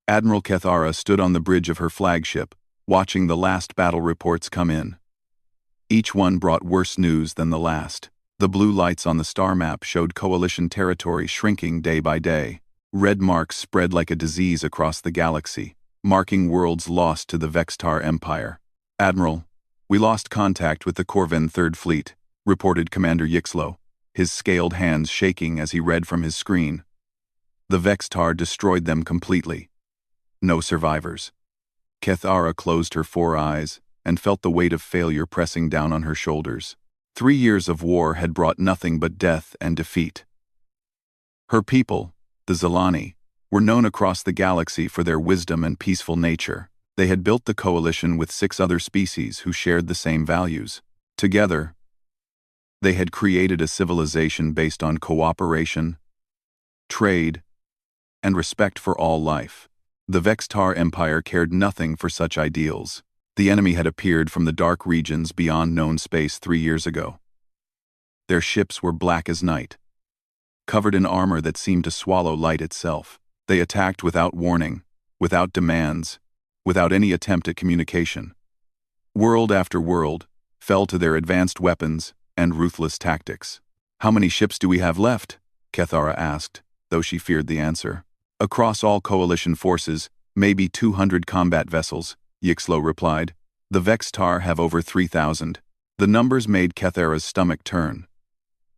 Admiral Kethara stood on the bridge of her flagship, watching the last battle reports come in. Each one brought worse news than the last. The blue lights on the star map showed coalition territory shrinking day by day. Red marks spread like a disease across the galaxy, marking worlds lost to the Vextar Empire. "Admiral, we lost contact with the Corvin Third Fleet," reported Commander Yixlo, his scaled hands shaking as he read from his screen. "The Vextar destroyed them completely. No survivors." Kethara closed her 4 eyes and felt the weight of failure pressing down on her shoulders. 3 years of war had brought nothing but death and defeat. Her people, the Zelani, were known across the galaxy for their wisdom and peaceful nature. They had built the coalition with 6 other species who shared the same values. Together, they had created a civilization based on cooperation, trade, and respect for all life. The Vextar Empire cared nothing for such ideals. The enemy had appeared from the dark regions beyond known space 3 years ago. Their ships were black as night, covered in armor that seemed to swallow light itself. They attacked without warning, without demands, without any attempt at communication. World after world fell to their advanced weapons and ruthless tactics. "How many ships do we have left?" Kethara asked, though she feared the answer. "Across all coalition forces, maybe 200 combat vessels," Yixlo replied. "The Vextar have over 3,000. The numbers made Kethara's stomach turn.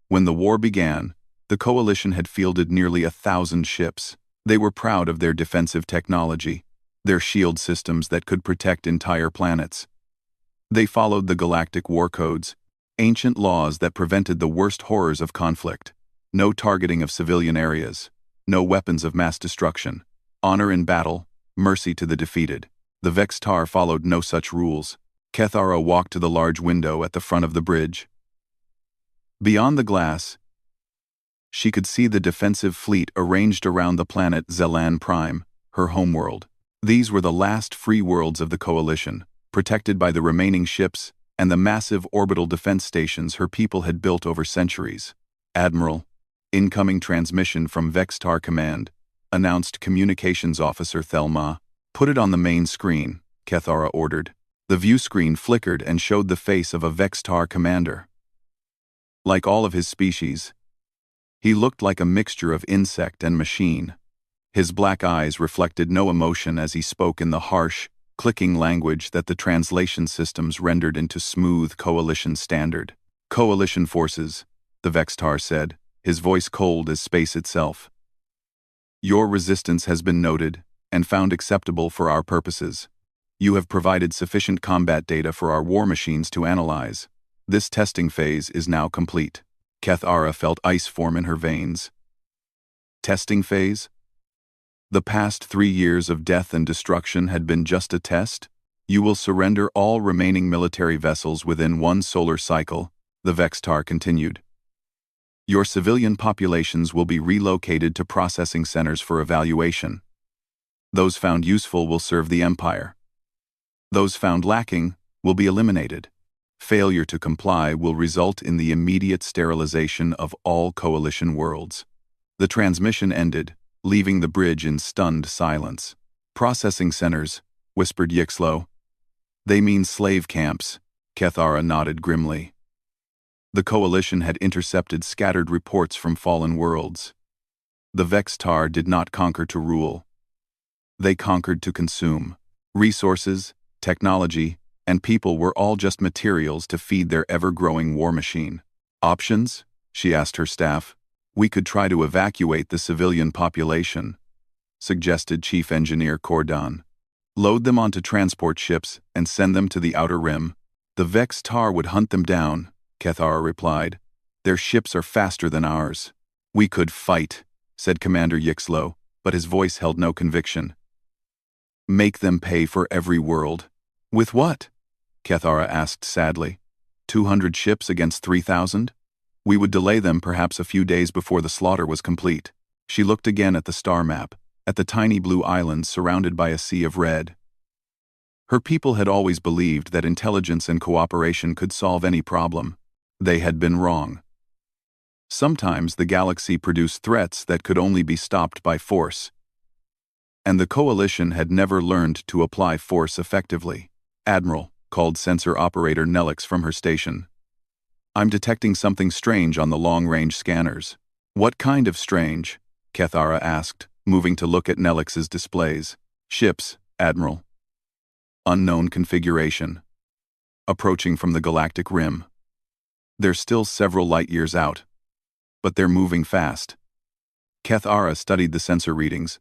When the war began, the coalition had fielded nearly 1,000 ships. They were proud of their defensive technology, their shield systems that could protect entire planets. They followed the galactic war codes, ancient laws that prevented the worst horrors of conflict. No targeting of civilian areas, no weapons of mass destruction, honor in battle, mercy to the defeated. The Vextar followed no such rules." Kethara walked to the large window at the front of the bridge. Beyond the glass, she could see the defensive fleet arranged around the planet Zelan Prime, her homeworld. These were the last free worlds of the coalition, protected by the remaining ships and the massive orbital defense stations her people had built over centuries. "Admiral, incoming transmission from Vextar Command," announced Communications Officer Thelma. "Put it on the main screen," Kethara ordered. The view screen flickered and showed the face of a Vextar commander. Like all of his species, he looked like a mixture of insect and machine. His black eyes reflected no emotion as he spoke in the harsh, clicking language that the translation systems rendered into smooth coalition standard. "Coalition forces," the Vextar said, his voice cold as space itself. "Your resistance has been noted and found acceptable for our purposes. You have provided sufficient combat data for our war machines to analyze. This testing phase is now complete." Kethara felt ice form in her veins. Testing phase? The past 3 years of death and destruction had been just a test? "You will surrender all remaining military vessels within 1 solar cycle," the Vextar continued. "Your civilian populations will be relocated to processing centers for evaluation. Those found useful will serve the Empire. Those found lacking will be eliminated. Failure to comply will result in the immediate sterilization of all coalition worlds." The transmission ended, leaving the bridge in stunned silence. "Processing centers," whispered Yixlo. "They mean slave camps," Kethara nodded grimly. The coalition had intercepted scattered reports from fallen worlds. The Vextar did not conquer to rule. They conquered to consume. Resources, technology, and people were all just materials to feed their ever-growing war machine. "Options?" she asked her staff. "We could try to evacuate the civilian population," suggested Chief Engineer Cordon. "Load them onto transport ships and send them to the Outer Rim. The Vextar would hunt them down," Kethara replied. "Their ships are faster than ours." "We could fight," said Commander Yixlo, but his voice held no conviction. "Make them pay for every world." "With what?" Kethara asked sadly. 200 ships against 3,000? We would delay them perhaps a few days before the slaughter was complete. She looked again at the star map, at the tiny blue islands surrounded by a sea of red. Her people had always believed that intelligence and cooperation could solve any problem. They had been wrong. Sometimes the galaxy produced threats that could only be stopped by force. and the Coalition had never learned to apply force effectively. "Admiral," called sensor operator Nelix from her station. "I'm detecting something strange on the long-range scanners." "What kind of strange?" Kethara asked, moving to look at Nelix's displays. "Ships, Admiral. Unknown configuration. Approaching from the galactic rim. They're still several light-years out. But they're moving fast." Kethara studied the sensor readings.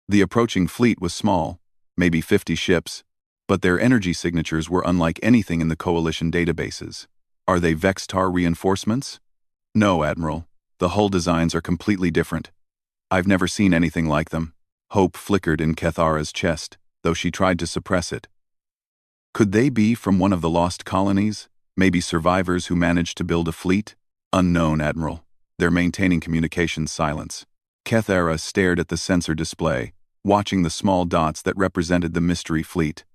The approaching fleet was small, maybe 50 ships, but their energy signatures were unlike anything in the Coalition databases. "Are they Vextar reinforcements?" "No, Admiral. The hull designs are completely different. I've never seen anything like them." Hope flickered in Kethara's chest, though she tried to suppress it. Could they be from one of the lost colonies? Maybe survivors who managed to build a fleet? "Unknown, Admiral. They're maintaining communications silence." Kethara stared at the sensor display, watching the small dots that represented the mystery fleet.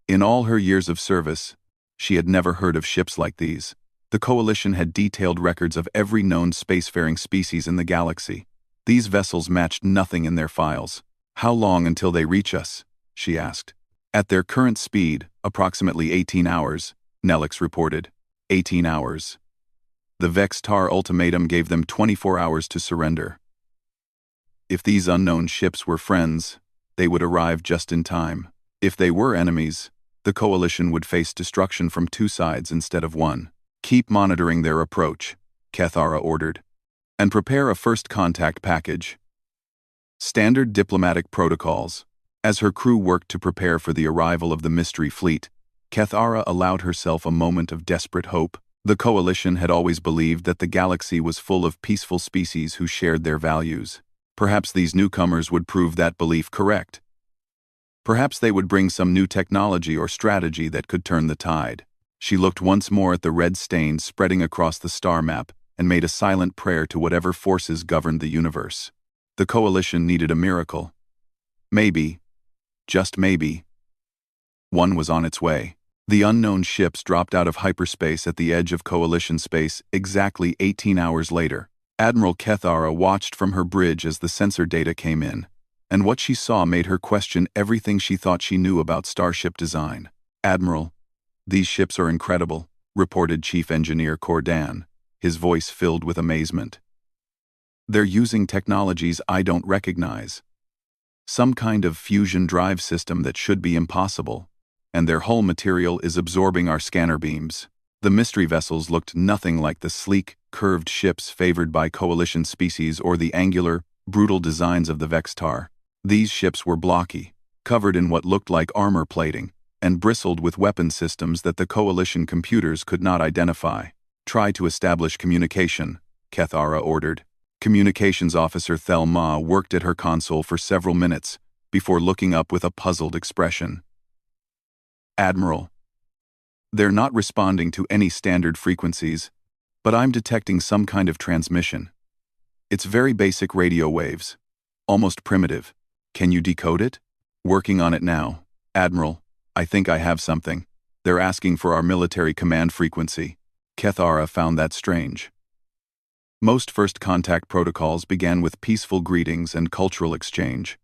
In all her years of service, she had never heard of ships like these. The Coalition had detailed records of every known spacefaring species in the galaxy. These vessels matched nothing in their files. "How long until they reach us?" she asked. "At their current speed, approximately 18 hours, Nelix reported. 18 hours. The Vextar ultimatum gave them 24 hours to surrender. If these unknown ships were friends, they would arrive just in time. If they were enemies, the Coalition would face destruction from two sides instead of one. "Keep monitoring their approach," Kethara ordered, "and prepare a first contact package." Standard diplomatic protocols. As her crew worked to prepare for the arrival of the mystery fleet, Kethara allowed herself a moment of desperate hope. The Coalition had always believed that the galaxy was full of peaceful species who shared their values. Perhaps these newcomers would prove that belief correct. Perhaps they would bring some new technology or strategy that could turn the tide. She looked once more at the red stains spreading across the star map and made a silent prayer to whatever forces governed the universe. The Coalition needed a miracle. Maybe, just maybe, one was on its way. The unknown ships dropped out of hyperspace at the edge of Coalition space exactly 18 hours later. Admiral Kethara watched from her bridge as the sensor data came in, and what she saw made her question everything she thought she knew about starship design. "Admiral, these ships are incredible," reported Chief Engineer Cordan, his voice filled with amazement. "They're using technologies I don't recognize. Some kind of fusion drive system that should be impossible, and their hull material is absorbing our scanner beams." The mystery vessels looked nothing like the sleek, curved ships favored by Coalition species or the angular, brutal designs of the Vextar. These ships were blocky, covered in what looked like armor plating, and bristled with weapon systems that the Coalition computers could not identify. "Try to establish communication," Kethara ordered. Communications Officer Thelma worked at her console for several minutes before looking up with a puzzled expression. "Admiral, they're not responding to any standard frequencies, but I'm detecting some kind of transmission. It's very basic radio waves, almost primitive. Can you decode it?" "Working on it now. Admiral, I think I have something. They're asking for our military command frequency." Kethara found that strange. Most first contact protocols began with peaceful greetings and cultural exchange.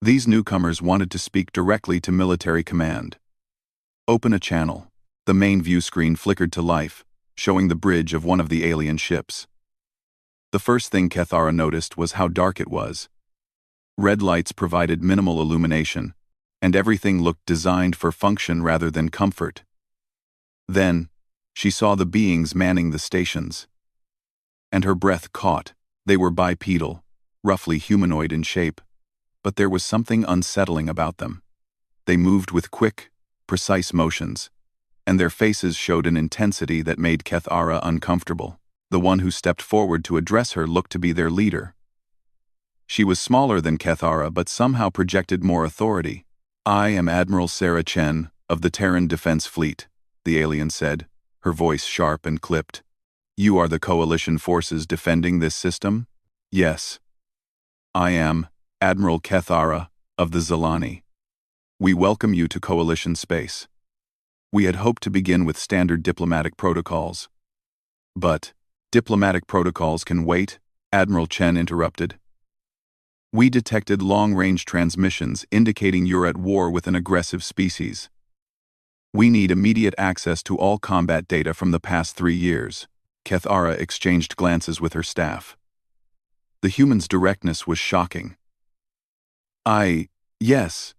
These newcomers wanted to speak directly to military command. "Open a channel." The main view screen flickered to life, showing the bridge of one of the alien ships. The first thing Kethara noticed was how dark it was. Red lights provided minimal illumination, and everything looked designed for function rather than comfort. Then, she saw the beings manning the stations. And her breath caught. They were bipedal, roughly humanoid in shape, but there was something unsettling about them. They moved with quick, precise motions, and their faces showed an intensity that made Kethara uncomfortable. The one who stepped forward to address her looked to be their leader. She was smaller than Kethara but somehow projected more authority. "I am Admiral Sarah Chen of the Terran Defense Fleet," the alien said, her voice sharp and clipped. "You are the Coalition forces defending this system?" "Yes. I am Admiral Kethara of the Zilani. We welcome you to Coalition space." We had hoped to begin with standard diplomatic protocols. "But diplomatic protocols can wait," Admiral Chen interrupted. We detected long-range transmissions indicating you're at war with an aggressive species. We need immediate access to all combat data from the past 3 years. Kethara exchanged glances with her staff. The human's directness was shocking. Yes.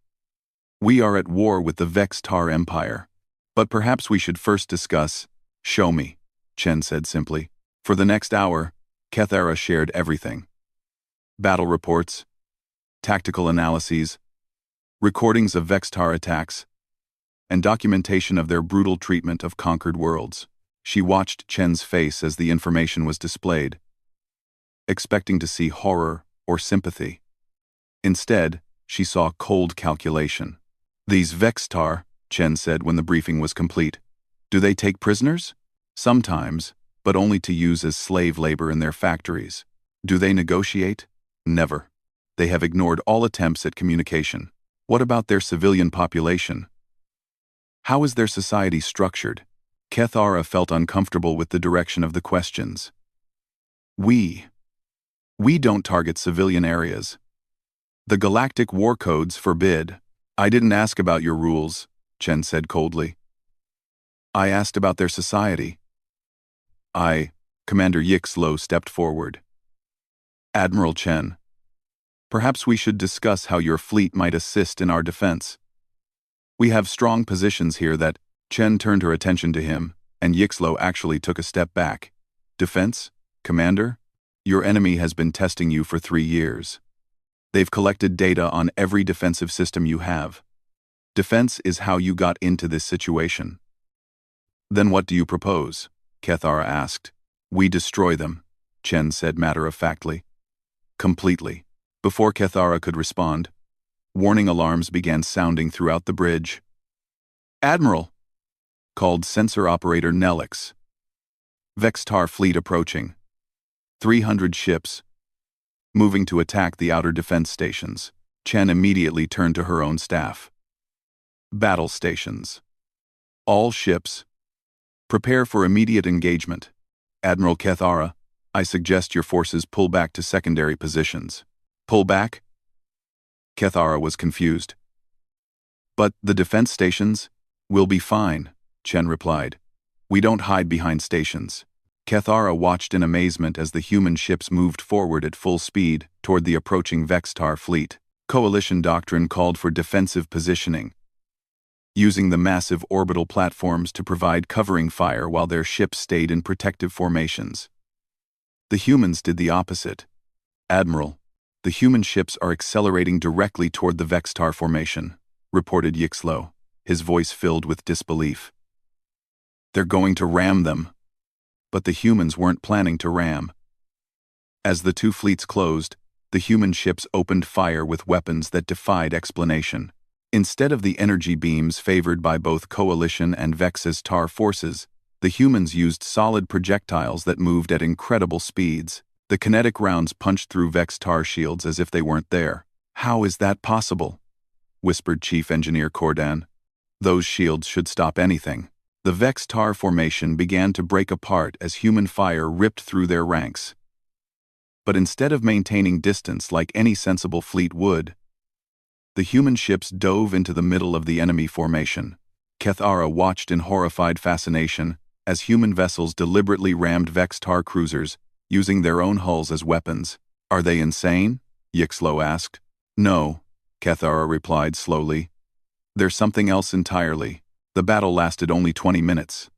We are at war with the Vex-Tar Empire. But perhaps we should first discuss. Show me, Chen said simply. For the next hour, Kethara shared everything. Battle reports, tactical analyses, recordings of Vex-Tar attacks, and documentation of their brutal treatment of conquered worlds. She watched Chen's face as the information was displayed, expecting to see horror or sympathy. Instead, she saw cold calculation. These Vex-Tar, Chen said when the briefing was complete. Do they take prisoners? Sometimes, but only to use as slave labor in their factories. Do they negotiate? Never. They have ignored all attempts at communication. What about their civilian population? How is their society structured? Kethara felt uncomfortable with the direction of the questions. We don't target civilian areas. The Galactic War Codes forbid. I didn't ask about your rules, Chen said coldly. I asked about their society. Commander Yixlo stepped forward. Admiral Chen, perhaps we should discuss how your fleet might assist in our defense. We have strong positions here that. Chen turned her attention to him, and Yixlo actually took a step back. Defense? Commander? Your enemy has been testing you for 3 years. They've collected data on every defensive system you have. Defense is how you got into this situation. Then what do you propose? Kethara asked. We destroy them, Chen said matter-of-factly. Completely. Before Kethara could respond, warning alarms began sounding throughout the bridge. Admiral, called sensor operator Nelix. Vex-Tar fleet approaching. 300 ships, moving to attack the outer defense stations. Chen immediately turned to her own staff. Battle stations. All ships, prepare for immediate engagement. Admiral Kethara, I suggest your forces pull back to secondary positions. Pull back? Kethara was confused. But the defense stations? We'll be fine, Chen replied. We don't hide behind stations. Kethara watched in amazement as the human ships moved forward at full speed toward the approaching Vex-Tar fleet. Coalition doctrine called for defensive positioning, using the massive orbital platforms to provide covering fire while their ships stayed in protective formations. The humans did the opposite. Admiral, the human ships are accelerating directly toward the Vex-Tar formation, reported Yixlo, his voice filled with disbelief. They're going to ram them. But the humans weren't planning to ram. As the two fleets closed, the human ships opened fire with weapons that defied explanation. Instead of the energy beams favored by both Coalition and Vex-Tar forces, the humans used solid projectiles that moved at incredible speeds. The kinetic rounds punched through Vex-Tar shields as if they weren't there. How is that possible? Whispered Chief Engineer Cordan. Those shields should stop anything. The Vex-Tar formation began to break apart as human fire ripped through their ranks. But instead of maintaining distance like any sensible fleet would, the human ships dove into the middle of the enemy formation. Kethara watched in horrified fascination as human vessels deliberately rammed Vex-Tar cruisers, using their own hulls as weapons. Are they insane? Yixlo asked. No, Kethara replied slowly. There's something else entirely. The battle lasted only 20 minutes.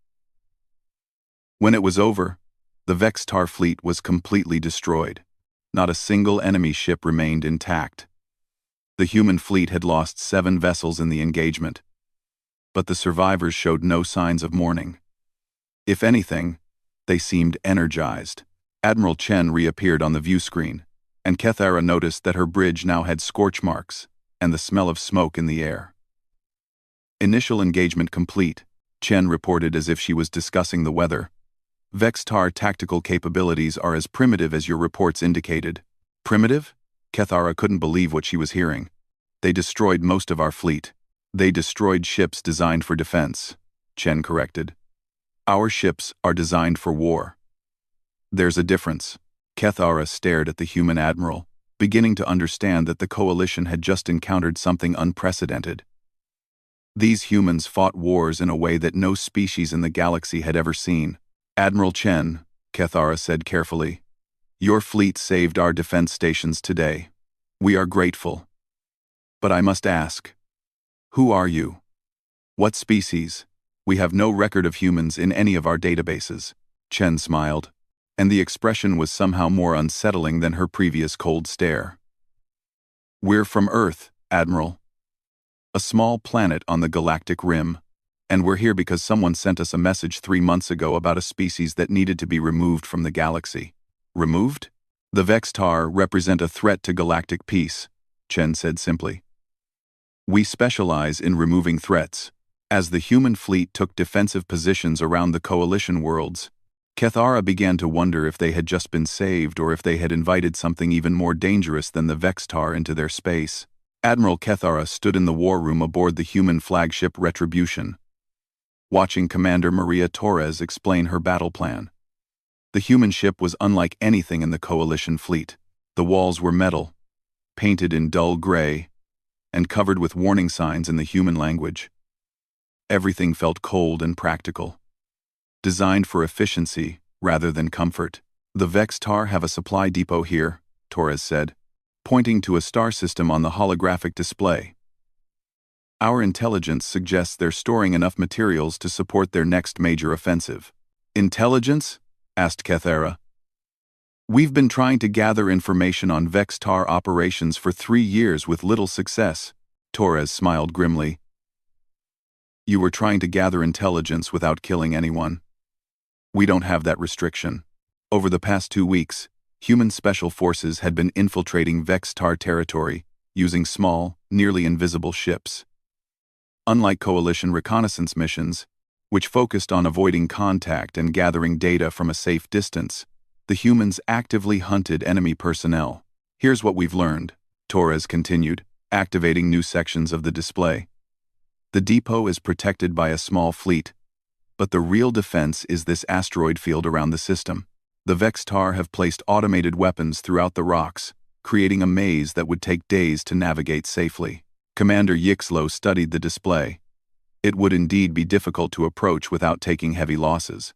When it was over, the Vex-Tar fleet was completely destroyed. Not a single enemy ship remained intact. The human fleet had lost 7 vessels in the engagement, but the survivors showed no signs of mourning. If anything, they seemed energized. Admiral Chen reappeared on the view screen, and Kethara noticed that her bridge now had scorch marks and the smell of smoke in the air. Initial engagement complete, Chen reported as if she was discussing the weather. Vex-Tar tactical capabilities are as primitive as your reports indicated. Primitive? Kethara couldn't believe what she was hearing. They destroyed most of our fleet. They destroyed ships designed for defense, Chen corrected. Our ships are designed for war. There's a difference. Kethara stared at the human admiral, beginning to understand that the coalition had just encountered something unprecedented. These humans fought wars in a way that no species in the galaxy had ever seen. "Admiral Chen," Kethara said carefully, "your fleet saved our defense stations today. We are grateful. But I must ask, who are you? What species? We have no record of humans in any of our databases." Chen smiled, and the expression was somehow more unsettling than her previous cold stare. "We're from Earth, Admiral. A small planet on the galactic rim, and we're here because someone sent us a message 3 months ago about a species that needed to be removed from the galaxy." "Removed?" "The Vextar represent a threat to galactic peace," Chen said simply. "We specialize in removing threats." As the human fleet took defensive positions around the coalition worlds, Kethara began to wonder if they had just been saved or if they had invited something even more dangerous than the Vextar into their space. Admiral Kethara stood in the war room aboard the human flagship Retribution, watching Commander Maria Torres explain her battle plan. The human ship was unlike anything in the coalition fleet. The walls were metal, painted in dull gray, and covered with warning signs in the human language. Everything felt cold and practical, designed for efficiency rather than comfort. "The Vextar have a supply depot here," Torres said, pointing to a star system on the holographic display. "Our intelligence suggests they're storing enough materials to support their next major offensive." "Intelligence?" asked Kethara. "We've been trying to gather information on Vextar operations for 3 years with little success," Torres smiled grimly. "You were trying to gather intelligence without killing anyone. We don't have that restriction. Over the past 2 weeks, human special forces had been infiltrating Vextar territory using small, nearly invisible ships. Unlike coalition reconnaissance missions, which focused on avoiding contact and gathering data from a safe distance, the humans actively hunted enemy personnel. Here's what we've learned," Torres continued, activating new sections of the display. "The depot is protected by a small fleet, but the real defense is this asteroid field around the system. The Vextar have placed automated weapons throughout the rocks, creating a maze that would take days to navigate safely." Commander Yixlo studied the display. "It would indeed be difficult to approach without taking heavy losses.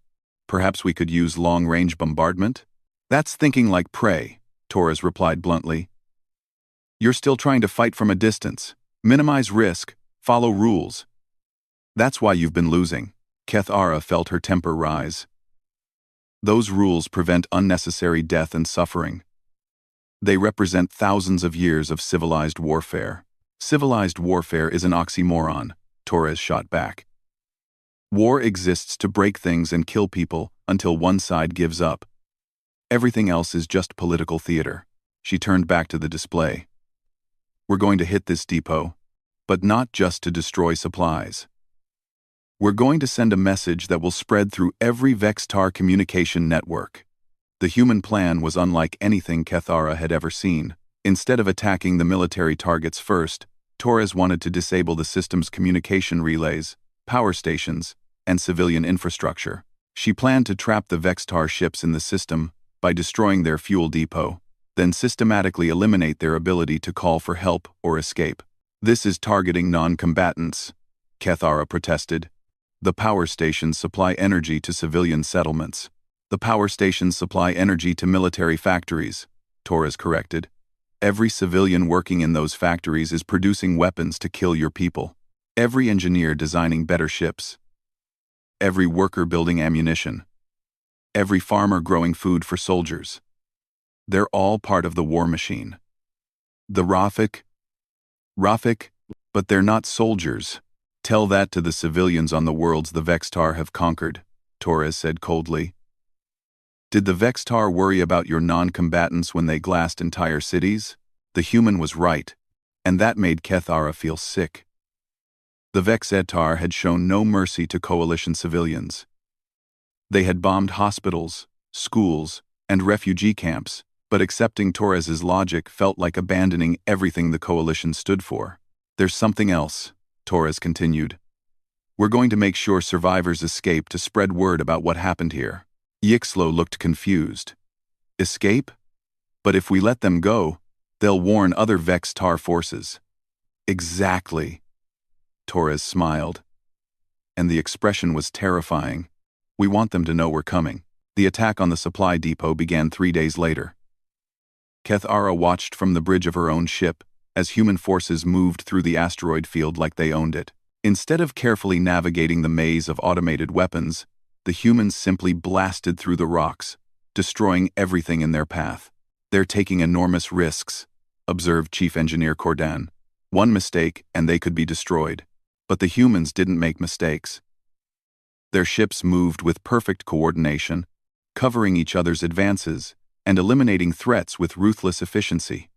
Perhaps we could use long-range bombardment?" "That's thinking like prey," Torres replied bluntly. "You're still trying to fight from a distance. Minimize risk, follow rules. That's why you've been losing." Kethara felt her temper rise. "Those rules prevent unnecessary death and suffering. They represent thousands of years of civilized warfare." "Civilized warfare is an oxymoron," Torres shot back. "War exists to break things and kill people until one side gives up. Everything else is just political theater." She turned back to the display. "We're going to hit this depot, but not just to destroy supplies. We're going to send a message that will spread through every Vextar communication network." The human plan was unlike anything Kethara had ever seen. Instead of attacking the military targets first, Torres wanted to disable the system's communication relays, power stations, and civilian infrastructure. She planned to trap the Vextar ships in the system by destroying their fuel depot, then systematically eliminate their ability to call for help or escape. "This is targeting non-combatants," Kethara protested. "The power stations supply energy to civilian settlements." "The power stations supply energy to military factories," Torres corrected. "Every civilian working in those factories is producing weapons to kill your people. Every engineer designing better ships. Every worker building ammunition. Every farmer growing food for soldiers. They're all part of the war machine. The Rafik, but they're not soldiers. Tell that to the civilians on the worlds the Vextar have conquered," Torres said coldly. "Did the Vextar worry about your non-combatants when they glassed entire cities?" The human was right, and that made Kethara feel sick. The Vextar had shown no mercy to coalition civilians. They had bombed hospitals, schools, and refugee camps, but accepting Torres's logic felt like abandoning everything the coalition stood for. "There's something else," Torres continued. "We're going to make sure survivors escape to spread word about what happened here." Yixlo looked confused. "Escape? But if we let them go, They'll warn other Vex-Tar forces. Exactly. Torres smiled. And the expression was terrifying. We want them to know we're coming. The attack on the supply depot began 3 days later. Kethara watched from the bridge of her own ship as human forces moved through the asteroid field like they owned it. Instead of carefully navigating the maze of automated weapons, the humans simply blasted through the rocks, destroying everything in their path. They're taking enormous risks, observed Chief Engineer Cordan. One mistake and they could be destroyed. But the humans didn't make mistakes. Their ships moved with perfect coordination, covering each other's advances and eliminating threats with ruthless efficiency.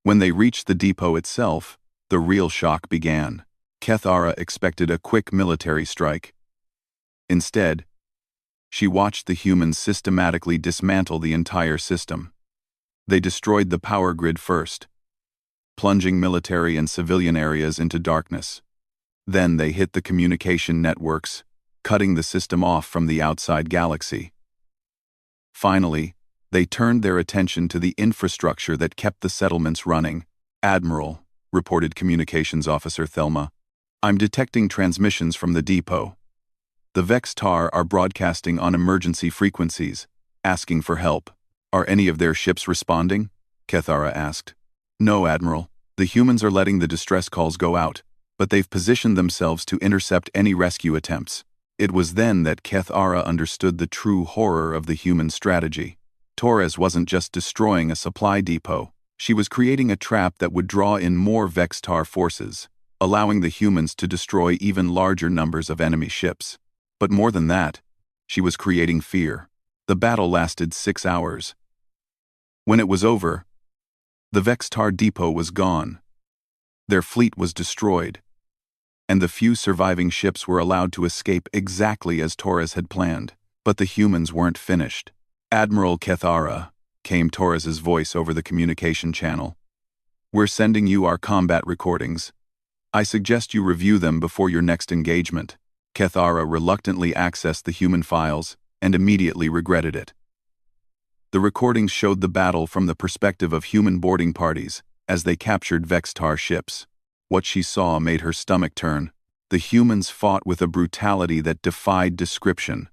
When they reached the depot itself, the real shock began. Kethara expected a quick military strike. Instead, she watched the humans systematically dismantle the entire system. They destroyed the power grid first, plunging military and civilian areas into darkness. Then they hit the communication networks, cutting the system off from the outside galaxy. Finally, they turned their attention to the infrastructure that kept the settlements running. Admiral, reported Communications Officer Thelma, I'm detecting transmissions from the depot. The Vex-Tar are broadcasting on emergency frequencies, asking for help. Are any of their ships responding? Kethara asked. No, Admiral. The humans are letting the distress calls go out, but they've positioned themselves to intercept any rescue attempts. It was then that Kethara understood the true horror of the human strategy. Torres wasn't just destroying a supply depot. She was creating a trap that would draw in more Vex-Tar forces, allowing the humans to destroy even larger numbers of enemy ships. But more than that, she was creating fear. The battle lasted 6 hours. When it was over, the Vex-Tar depot was gone. Their fleet was destroyed, and the few surviving ships were allowed to escape exactly as Torres had planned. But the humans weren't finished. Admiral Kethara, came Torres's voice over the communication channel. We're sending you our combat recordings. I suggest you review them before your next engagement. Kethara reluctantly accessed the human files and immediately regretted it. The recordings showed the battle from the perspective of human boarding parties as they captured Vex-Tar ships. What she saw made her stomach turn. The humans fought with a brutality that defied description.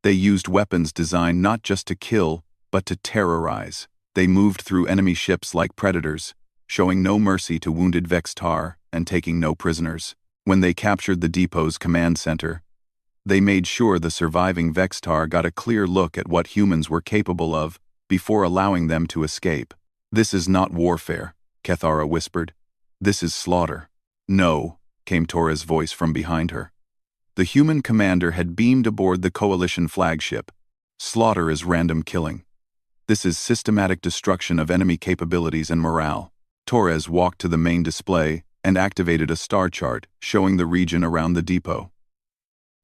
They used weapons designed not just to kill, but to terrorize. They moved through enemy ships like predators, showing no mercy to wounded Vex-Tar and taking no prisoners. When they captured the depot's command center, they made sure the surviving Vex-Tar got a clear look at what humans were capable of before allowing them to escape. This is not warfare, Kethara whispered. This is slaughter. No, came Torres' voice from behind her. The human commander had beamed aboard the Coalition flagship. Slaughter is random killing. This is systematic destruction of enemy capabilities and morale. Torres walked to the main display and activated a star chart showing the region around the depot.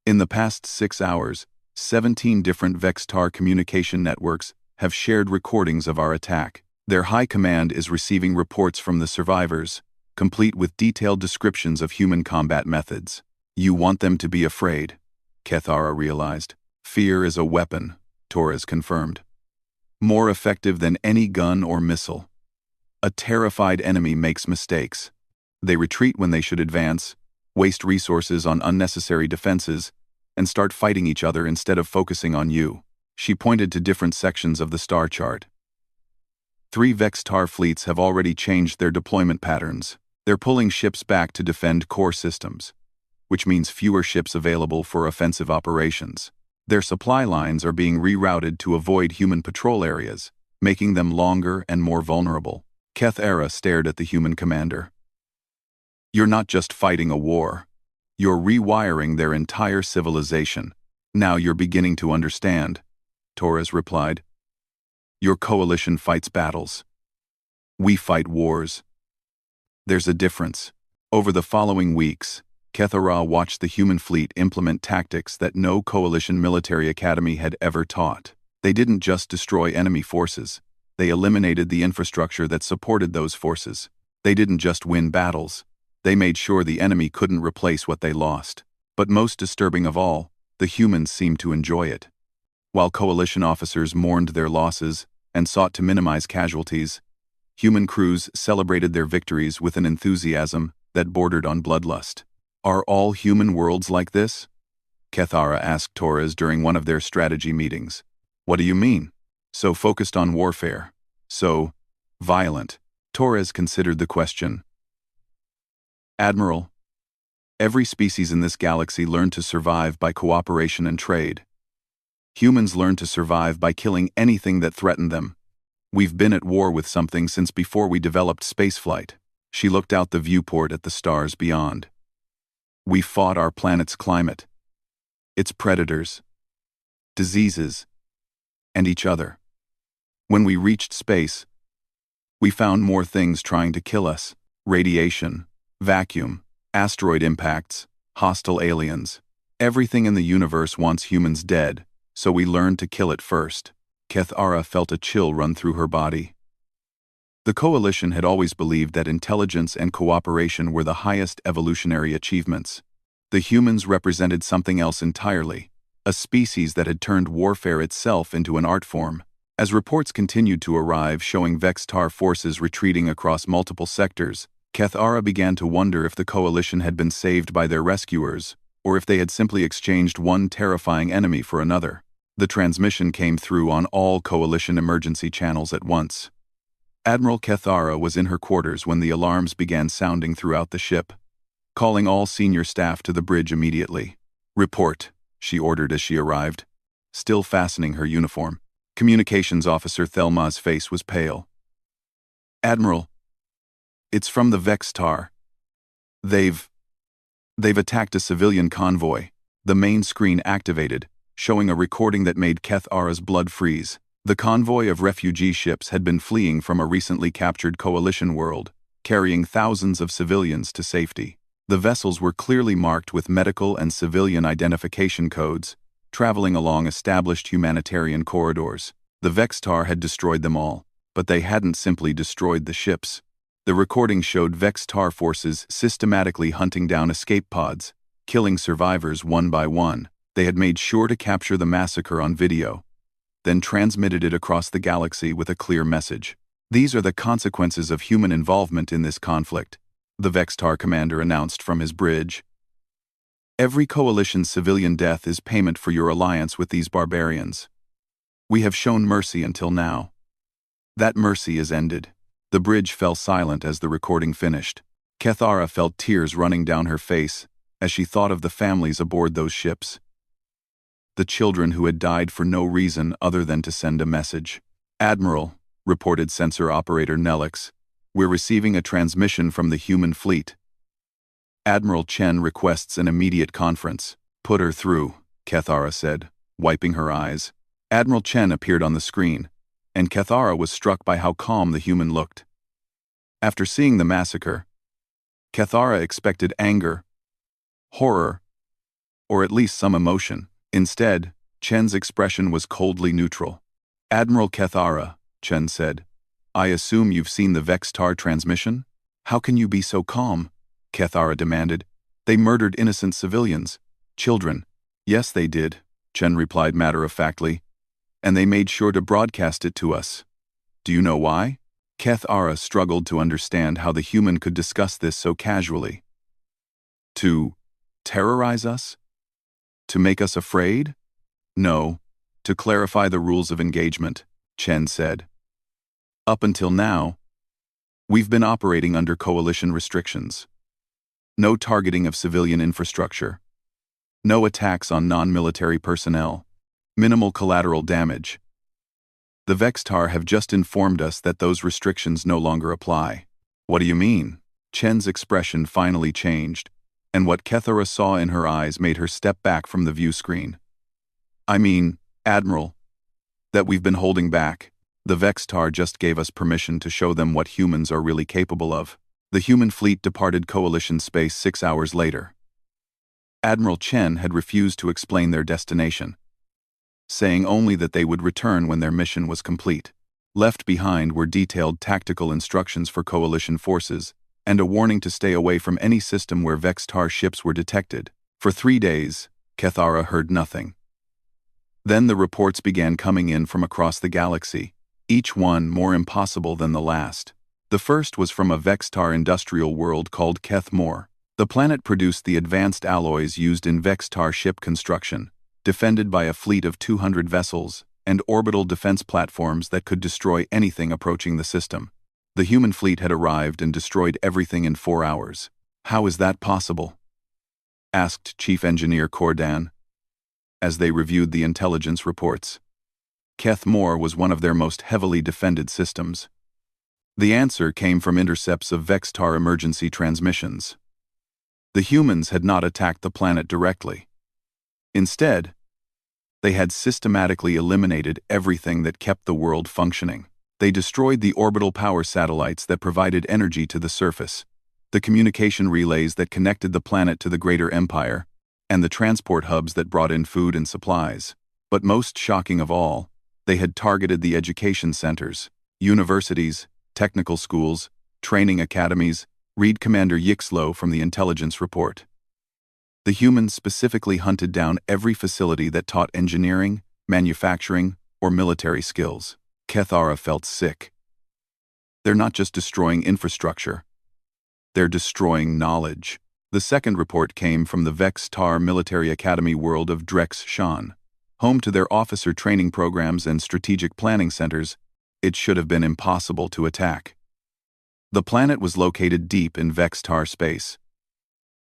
In the past 6 hours, 17 different Vex-Tar communication networks have shared recordings of our attack. Their high command is receiving reports from the survivors, complete with detailed descriptions of human combat methods. You want them to be afraid, Kethara realized. Fear is a weapon, Torres confirmed. More effective than any gun or missile. A terrified enemy makes mistakes. They retreat when they should advance, waste resources on unnecessary defenses, and start fighting each other instead of focusing on you. She pointed to different sections of the star chart. 3 Vex-Tar fleets have already changed their deployment patterns. They're pulling ships back to defend core systems, which means fewer ships available for offensive operations. Their supply lines are being rerouted to avoid human patrol areas, making them longer and more vulnerable. Kethara stared at the human commander. You're not just fighting a war. You're rewiring their entire civilization. Now you're beginning to understand, Torres replied. Your coalition fights battles. We fight wars. There's a difference. Over the following weeks, Kethara watched the human fleet implement tactics that no coalition military academy had ever taught. They didn't just destroy enemy forces. They eliminated the infrastructure that supported those forces. They didn't just win battles. They made sure the enemy couldn't replace what they lost. But most disturbing of all, the humans seemed to enjoy it. While coalition officers mourned their losses and sought to minimize casualties, Human crews celebrated their victories with an enthusiasm that bordered on bloodlust. Are all human worlds like this? Kethara asked Torres during one of their strategy meetings. What do you mean? So focused on warfare. So violent. Torres considered the question. Admiral, every species in this galaxy learned to survive by cooperation and trade. Humans learned to survive by killing anything that threatened them. We've been at war with something since before we developed spaceflight. She looked out the viewport at the stars beyond. We fought our planet's climate, its predators, diseases, and each other. When we reached space, we found more things trying to kill us: radiation, vacuum, asteroid impacts, hostile aliens. Everything in the universe wants humans dead, so we learned to kill it first. Kethara felt a chill run through her body. The Coalition had always believed that intelligence and cooperation were the highest evolutionary achievements. The humans represented something else entirely, a species that had turned warfare itself into an art form. As reports continued to arrive showing Vextar forces retreating across multiple sectors, Kethara began to wonder if the Coalition had been saved by their rescuers, or if they had simply exchanged one terrifying enemy for another. The transmission came through on all Coalition emergency channels at once. Admiral Kethara was in her quarters when the alarms began sounding throughout the ship. Calling all senior staff to the bridge immediately. Report, she ordered as she arrived, still fastening her uniform. Communications Officer Thelma's face was pale. Admiral, it's from the Vextar. They've attacked a civilian convoy. The main screen activated, showing a recording that made Kethara's blood freeze. The convoy of refugee ships had been fleeing from a recently captured Coalition world, carrying thousands of civilians to safety. The vessels were clearly marked with medical and civilian identification codes, traveling along established humanitarian corridors. The Vextar had destroyed them all, but they hadn't simply destroyed the ships. The recording showed Vextar forces systematically hunting down escape pods, killing survivors one by one. They had made sure to capture the massacre on video, then transmitted it across the galaxy with a clear message. These are the consequences of human involvement in this conflict, the Vextar commander announced from his bridge. Every Coalition civilian death is payment for your alliance with these barbarians. We have shown mercy until now. That mercy is ended. The bridge fell silent as the recording finished. Kethara felt tears running down her face as she thought of the families aboard those ships. The children who had died for no reason other than to send a message. Admiral, reported sensor operator Nelix, we're receiving a transmission from the human fleet. Admiral Chen requests an immediate conference. Put her through, Kethara said, wiping her eyes. Admiral Chen appeared on the screen, and Kethara was struck by how calm the human looked. After seeing the massacre, Kethara expected anger, horror, or at least some emotion. Instead, Chen's expression was coldly neutral. Admiral Kethara, Chen said, I assume you've seen the Vextar transmission? How can you be so calm? Kethara demanded. They murdered innocent civilians. Children. Yes, they did, Chen replied matter-of-factly. And they made sure to broadcast it to us. Do you know why? Kethara struggled to understand how the human could discuss this so casually. To terrorize us? To make us afraid? No, to clarify the rules of engagement, Chen said. Up until now, we've been operating under Coalition restrictions. No targeting of civilian infrastructure. No attacks on non-military personnel. Minimal collateral damage. The Vextar have just informed us that those restrictions no longer apply. What do you mean? Chen's expression finally changed, and what Kethara saw in her eyes made her step back from the view screen. I mean, Admiral, that we've been holding back. The Vextar just gave us permission to show them what humans are really capable of. The human fleet departed Coalition space 6 hours later. Admiral Chen had refused to explain their destination, saying only that they would return when their mission was complete. Left behind were detailed tactical instructions for Coalition forces, and a warning to stay away from any system where Vextar ships were detected. For 3 days, Kethara heard nothing. Then the reports began coming in from across the galaxy, each one more impossible than the last. The first was from a Vextar industrial world called Keth-Mor. The planet produced the advanced alloys used in Vextar ship construction, defended by a fleet of 200 vessels and orbital defense platforms that could destroy anything approaching the system. The human fleet had arrived and destroyed everything in 4 hours. "How is that possible?" asked Chief Engineer Cordan, as they reviewed the intelligence reports. Keth-Mor was one of their most heavily defended systems. The answer came from intercepts of Vextar emergency transmissions. The humans had not attacked the planet directly. Instead, they had systematically eliminated everything that kept the world functioning. They destroyed the orbital power satellites that provided energy to the surface, the communication relays that connected the planet to the greater empire, and the transport hubs that brought in food and supplies. But most shocking of all, they had targeted the education centers, universities, technical schools, training academies. Read Commander Yixlo from the intelligence report. The humans specifically hunted down every facility that taught engineering, manufacturing, or military skills. Kethara felt sick. They're not just destroying infrastructure. They're destroying knowledge. The second report came from the Vextar Military Academy world of Drex-Shan. Home to their officer training programs and strategic planning centers, it should have been impossible to attack. The planet was located deep in Vextar space,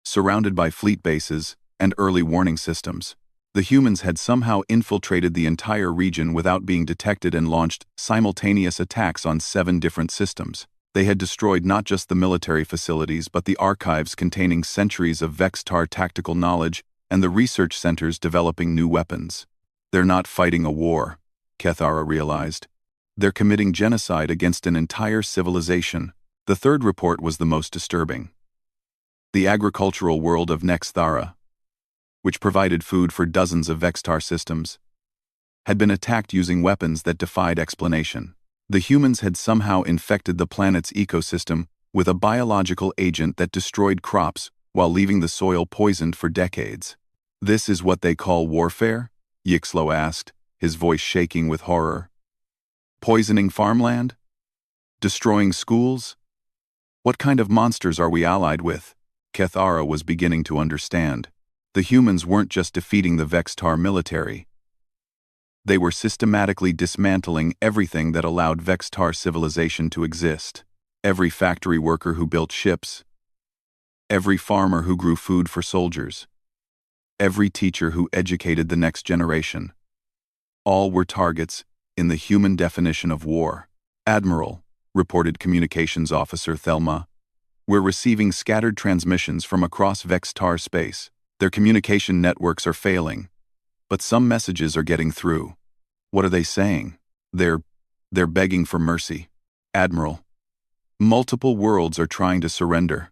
surrounded by fleet bases and early warning systems. The humans had somehow infiltrated the entire region without being detected and launched simultaneous attacks on 7 different systems. They had destroyed not just the military facilities but the archives containing centuries of Vextar tactical knowledge and the research centers developing new weapons. They're not fighting a war, Kethara realized. They're committing genocide against an entire civilization. The third report was the most disturbing. The agricultural world of Nexthara, which provided food for dozens of Vextar systems, had been attacked using weapons that defied explanation. The humans had somehow infected the planet's ecosystem with a biological agent that destroyed crops while leaving the soil poisoned for decades. "This is what they call warfare?" Yixlo asked, his voice shaking with horror. "Poisoning farmland? Destroying schools? What kind of monsters are we allied with?" Kethara was beginning to understand. The humans weren't just defeating the Vextar military. They were systematically dismantling everything that allowed Vextar civilization to exist. Every factory worker who built ships, every farmer who grew food for soldiers, every teacher who educated the next generation. All were targets in the human definition of war. "Admiral," reported Communications Officer Thelma, "we're receiving scattered transmissions from across Vextar space. Their communication networks are failing, but some messages are getting through." "What are they saying?" They're begging for mercy. "Admiral, multiple worlds are trying to surrender,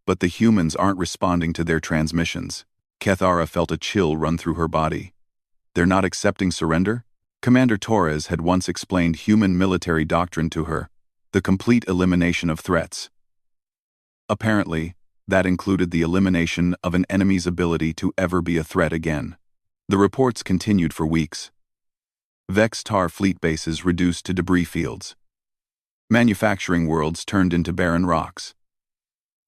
but the humans aren't responding to their transmissions." Kethara felt a chill run through her body. "They're not accepting surrender?" Commander Torres had once explained human military doctrine to her, the complete elimination of threats. Apparently, that included the elimination of an enemy's ability to ever be a threat again. The reports continued for weeks. Vextar fleet bases reduced to debris fields. Manufacturing worlds turned into barren rocks.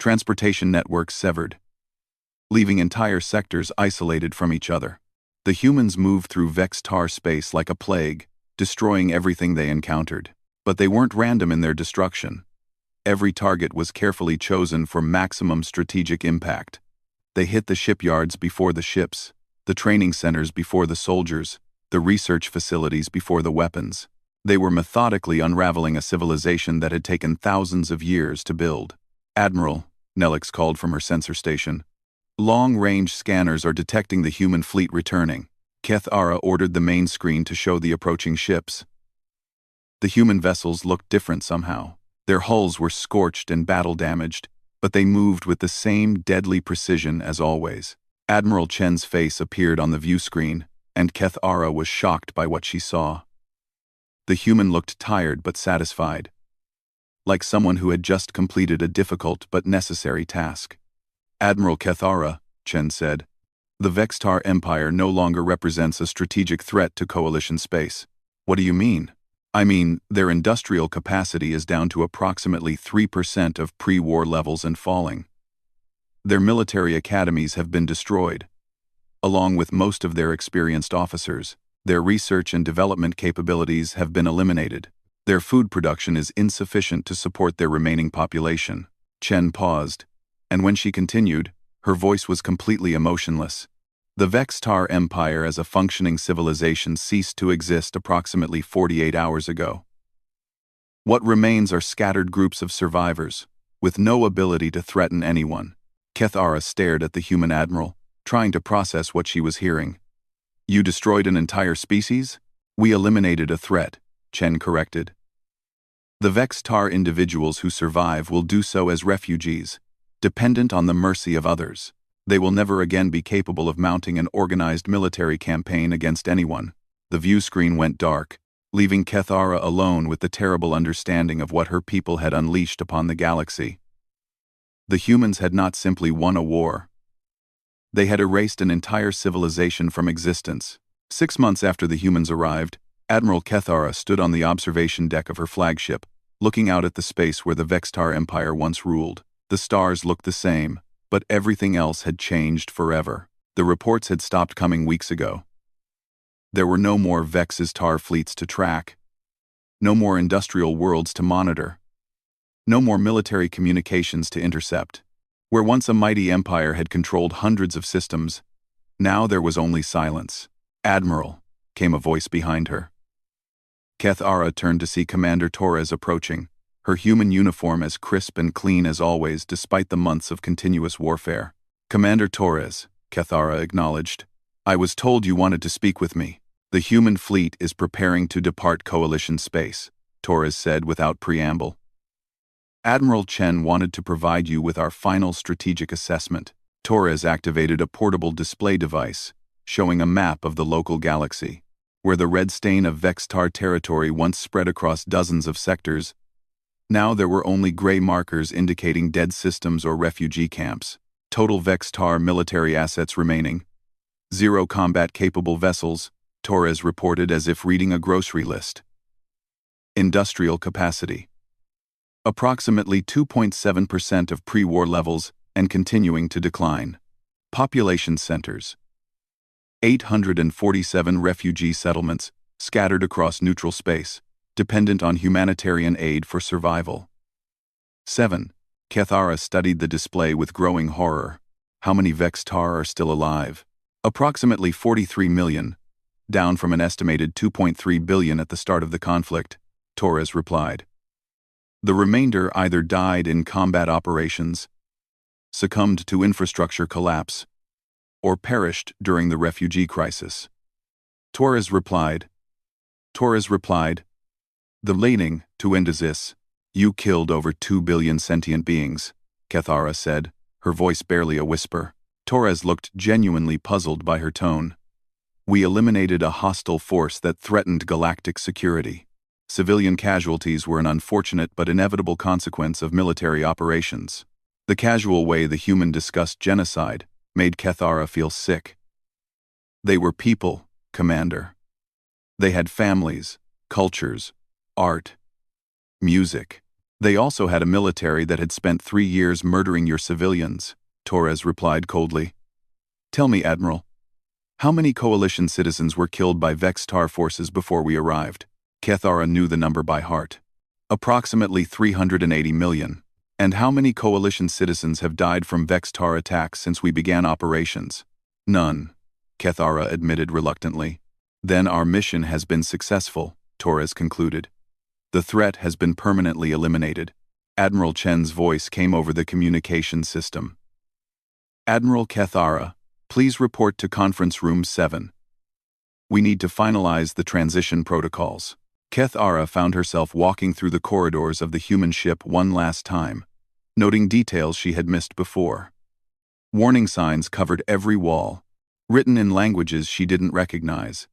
Transportation networks severed, leaving entire sectors isolated from each other. The humans moved through Vextar space like a plague, destroying everything they encountered. But they weren't random in their destruction. Every target was carefully chosen for maximum strategic impact. They hit the shipyards before the ships, the training centers before the soldiers, the research facilities before the weapons. They were methodically unraveling a civilization that had taken thousands of years to build. "Admiral," Nelix called from her sensor station, "long-range scanners are detecting the human fleet returning." Kethara ordered the main screen to show the approaching ships. The human vessels looked different somehow. Their hulls were scorched and battle-damaged, but they moved with the same deadly precision as always. Admiral Chen's face appeared on the view screen, and Kethara was shocked by what she saw. The human looked tired but satisfied, like someone who had just completed a difficult but necessary task. "Admiral Kethara," Chen said, "the Vextar Empire no longer represents a strategic threat to Coalition space." "What do you mean?" I mean, their industrial capacity is down to approximately 3% of pre-war levels and falling. Their military academies have been destroyed, along with most of their experienced officers. Their research and development capabilities have been eliminated. Their food production is insufficient to support their remaining population. Chen paused, and when she continued, her voice was completely emotionless. The Vextar Empire as a functioning civilization ceased to exist approximately 48 hours ago. What remains are scattered groups of survivors, with no ability to threaten anyone. Kethara stared at the human admiral, trying to process what she was hearing. You destroyed an entire species? We eliminated a threat, Chen corrected. The Vextar individuals who survive will do so as refugees, dependent on the mercy of others. They will never again be capable of mounting an organized military campaign against anyone. The view screen went dark, leaving Kethara alone with the terrible understanding of what her people had unleashed upon the galaxy. The humans had not simply won a war. They had erased an entire civilization from existence. 6 months after the humans arrived, Admiral Kethara stood on the observation deck of her flagship, looking out at the space where the Vextar Empire once ruled. The stars looked the same, but everything else had changed forever. The reports had stopped coming weeks ago. There were no more Vextar fleets to track, no more industrial worlds to monitor, no more military communications to intercept. Where once a mighty empire had controlled hundreds of systems, now there was only silence. Admiral, came a voice behind her. Kethara turned to see Commander Torres approaching, her human uniform as crisp and clean as always despite the months of continuous warfare. Commander Torres, Kethara acknowledged. I was told you wanted to speak with me. The human fleet is preparing to depart Coalition space, Torres said without preamble. Admiral Chen wanted to provide you with our final strategic assessment. Torres activated a portable display device, showing a map of the local galaxy. Where the red stain of Vextar territory once spread across dozens of sectors, now there were only gray markers indicating dead systems or refugee camps. Total Vextar military assets remaining. 0 combat-capable vessels, Torres reported as if reading a grocery list. Industrial capacity. Approximately 2.7% of pre-war levels and continuing to decline. Population centers. 847 refugee settlements, scattered across neutral space, dependent on humanitarian aid for survival. 7. Kethara studied the display with growing horror. How many Vextar are still alive? Approximately 43 million, down from an estimated 2.3 billion at the start of the conflict, Torres replied. The remainder either died in combat operations, succumbed to infrastructure collapse, or perished during the refugee crisis. Torres replied, The laning, to end this, you killed over 2 billion sentient beings, Kethara said, her voice barely a whisper. Torres looked genuinely puzzled by her tone. We eliminated a hostile force that threatened galactic security. Civilian casualties were an unfortunate but inevitable consequence of military operations. The casual way the human discussed genocide made Kethara feel sick. They were people, Commander. They had families, cultures, art, music. They also had a military that had spent 3 years murdering your civilians, Torres replied coldly. Tell me, Admiral, how many Coalition citizens were killed by Vextar forces before we arrived? Kethara knew the number by heart. Approximately 380 million. And how many Coalition citizens have died from Vextar attacks since we began operations? None, Kethara admitted reluctantly. Then our mission has been successful, Torres concluded. The threat has been permanently eliminated. Admiral Chen's voice came over the communication system. Admiral Kethara, please report to Conference Room 7. We need to finalize the transition protocols. Kethara found herself walking through the corridors of the human ship one last time, noting details she had missed before. Warning signs covered every wall, written in languages she didn't recognize.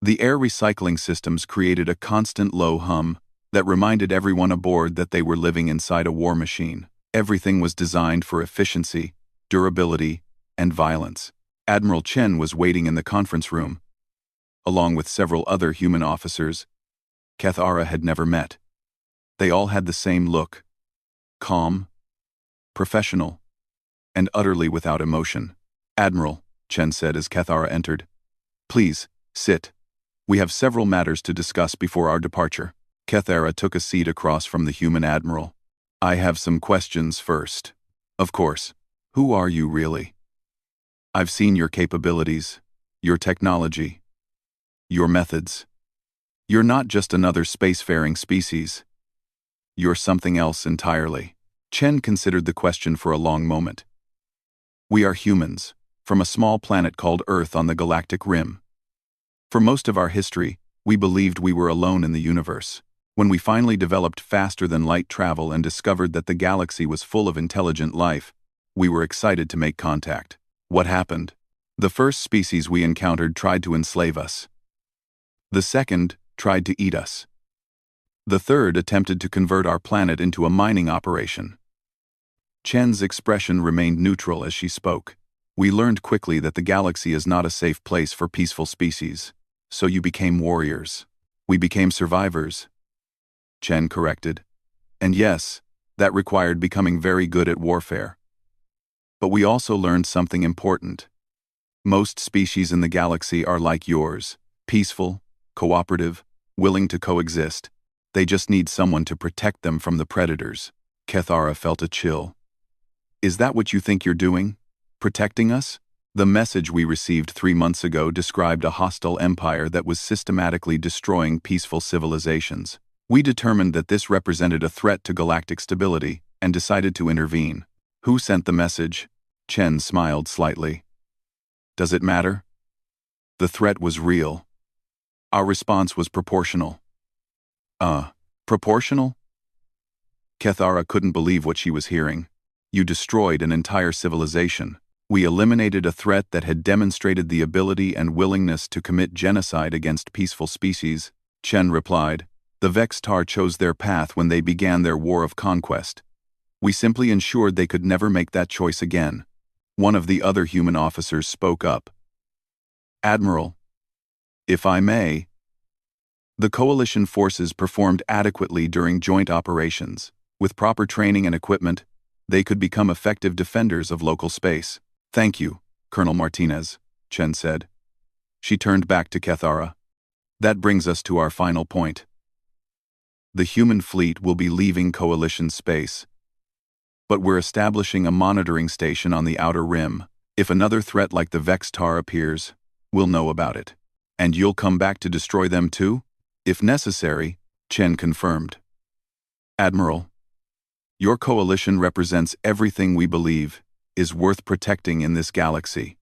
The air recycling systems created a constant low hum that reminded everyone aboard that they were living inside a war machine. Everything was designed for efficiency, durability, and violence. Admiral Chen was waiting in the conference room, along with several other human officers, Cathara had never met. They all had the same look. Calm, professional, and utterly without emotion. "Admiral," Chen said as Cathara entered. "Please, sit. We have several matters to discuss before our departure." Cathara took a seat across from the human admiral. "I have some questions first." "Of course. Who are you really?" "I've seen your capabilities, your technology, your methods. You're not just another spacefaring species. You're something else entirely." Chen considered the question for a long moment. "We are humans, from a small planet called Earth on the galactic rim. For most of our history, we believed we were alone in the universe. When we finally developed faster-than-light travel and discovered that the galaxy was full of intelligent life, we were excited to make contact. What happened? The first species we encountered tried to enslave us. The second tried to eat us. The third attempted to convert our planet into a mining operation." Chen's expression remained neutral as she spoke. "We learned quickly that the galaxy is not a safe place for peaceful species, so you became warriors. We became survivors," Chen corrected. "And yes, that required becoming very good at warfare. But we also learned something important. Most species in the galaxy are like yours, peaceful, cooperative, willing to coexist. They just need someone to protect them from the predators." Cathara felt a chill. "Is that what you think you're doing? Protecting us?" "The message we received 3 months ago described a hostile empire that was systematically destroying peaceful civilizations. We determined that this represented a threat to galactic stability and decided to intervene." "Who sent the message?" Chen smiled slightly. "Does it matter? The threat was real. Our response was proportional." Proportional?" Cathara couldn't believe what she was hearing. "You destroyed an entire civilization. We eliminated a threat that had demonstrated the ability and willingness to commit genocide against peaceful species," Chen replied. "The Vextar chose their path when they began their war of conquest. We simply ensured they could never make that choice again." One of the other human officers spoke up. "Admiral, if I may, the coalition forces performed adequately during joint operations. With proper training and equipment, they could become effective defenders of local space." "Thank you, Colonel Martinez," Chen said. She turned back to Cathara. "That brings us to our final point. The human fleet will be leaving coalition space. But we're establishing a monitoring station on the outer rim. If another threat like the Vextar appears, we'll know about it. And you'll come back to destroy them too?" "If necessary," Chen confirmed. "Admiral, your coalition represents everything we believe is worth protecting in this galaxy.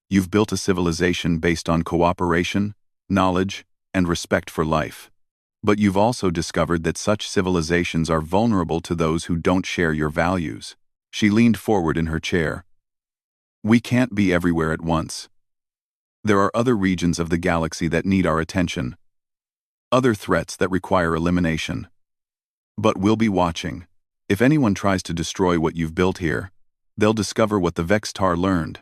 You've built a civilization based on cooperation, knowledge, and respect for life. But you've also discovered that such civilizations are vulnerable to those who don't share your values." She leaned forward in her chair. "We can't be everywhere at once. There are other regions of the galaxy that need our attention, other threats that require elimination. But we'll be watching. If anyone tries to destroy what you've built here, they'll discover what the Vextar learned,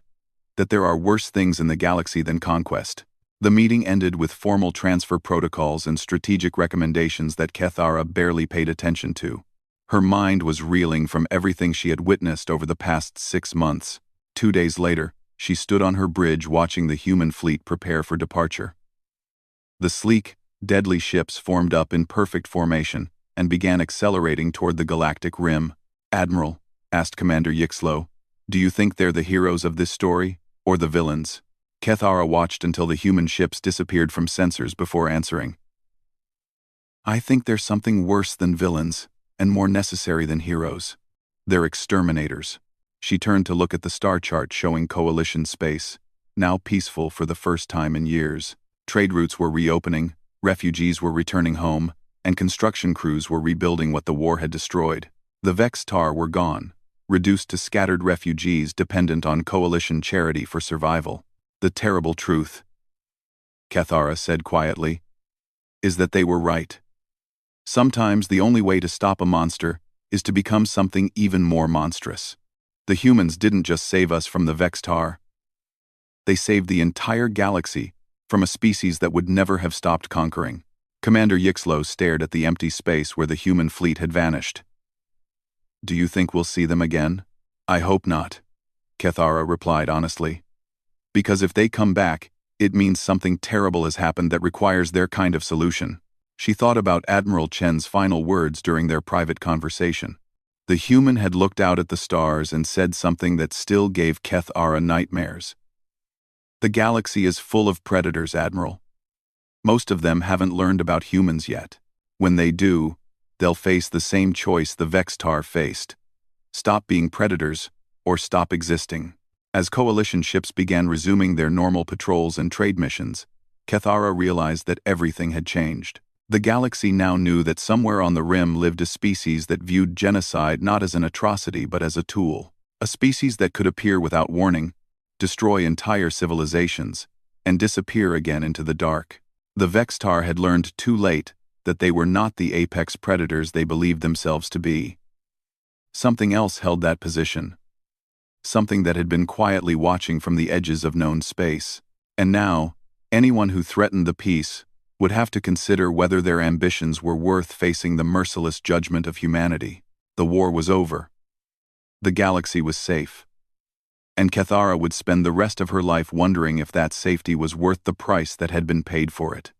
that there are worse things in the galaxy than conquest." The meeting ended with formal transfer protocols and strategic recommendations that Cathara barely paid attention to. Her mind was reeling from everything she had witnessed over the past 6 months. 2 days later, she stood on her bridge watching the human fleet prepare for departure. The sleek, deadly ships formed up in perfect formation and began accelerating toward the galactic rim. "Admiral," asked Commander Yixlo, "do you think they're the heroes of this story, or the villains?" Cathara watched until the human ships disappeared from sensors before answering. "I think they're something worse than villains, and more necessary than heroes. They're exterminators." She turned to look at the star chart showing coalition space, now peaceful for the first time in years. Trade routes were reopening, refugees were returning home, and construction crews were rebuilding what the war had destroyed. The Vextar were gone, reduced to scattered refugees dependent on coalition charity for survival. "The terrible truth," Cathara said quietly, "is that they were right. Sometimes the only way to stop a monster is to become something even more monstrous. The humans didn't just save us from the Vextar. They saved the entire galaxy from a species that would never have stopped conquering." Commander Yixlo stared at the empty space where the human fleet had vanished. Do you think we'll see them again? I hope not, Kethara replied honestly. Because if they come back, it means something terrible has happened that requires their kind of solution. She thought about Admiral Chen's final words during their private conversation. The human had looked out at the stars and said something that still gave Kethara nightmares. The galaxy is full of predators, Admiral. Most of them haven't learned about humans yet. When they do, they'll face the same choice the Vextar faced. Stop being predators, or stop existing. As coalition ships began resuming their normal patrols and trade missions, Kethara realized that everything had changed. The galaxy now knew that somewhere on the rim lived a species that viewed genocide not as an atrocity but as a tool. A species that could appear without warning, destroy entire civilizations, and disappear again into the dark. The Vextar had learned too late that they were not the apex predators they believed themselves to be. Something else held that position. Something that had been quietly watching from the edges of known space. And now, anyone who threatened the peace would have to consider whether their ambitions were worth facing the merciless judgment of humanity. The war was over. The galaxy was safe. And Kethara would spend the rest of her life wondering if that safety was worth the price that had been paid for it.